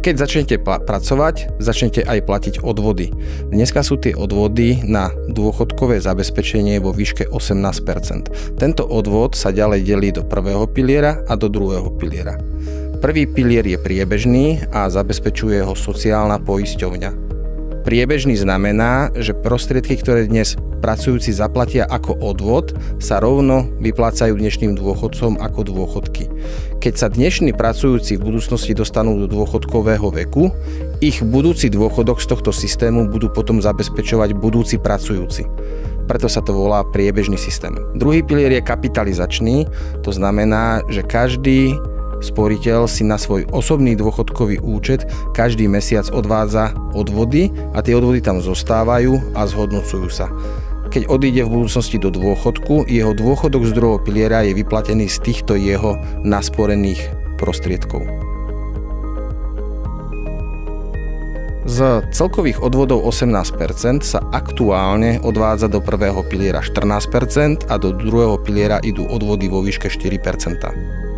Keď začnete pracovať, začnete aj platiť odvody. Dneska sú tie odvody na dôchodkové zabezpečenie vo výške 18%. Tento odvod sa ďalej delí do prvého piliera a do druhého piliera. Prvý pilier je priebežný a zabezpečuje ho sociálna poisťovňa. Priebežný znamená, že prostriedky, ktoré dnes pracujúci zaplatia ako odvod, sa rovno vyplácajú dnešným dôchodcom ako dôchodky. Keď sa dnešní pracujúci v budúcnosti dostanú do dôchodkového veku, ich budúci dôchodok z tohto systému budú potom zabezpečovať budúci pracujúci. Preto sa to volá priebežný systém. Druhý pilier je kapitalizačný, to znamená, že každý sporiteľ si na svoj osobný dôchodkový účet každý mesiac odvádza odvody a tie odvody tam zostávajú a zhodnocujú sa. Keď odíde v budúcnosti do dôchodku, jeho dôchodok z druhého piliera je vyplatený z týchto jeho nasporených prostriedkov. Z celkových odvodov 18% sa aktuálne odvádza do prvého piliera 14% a do druhého piliera idú odvody vo výške 4%.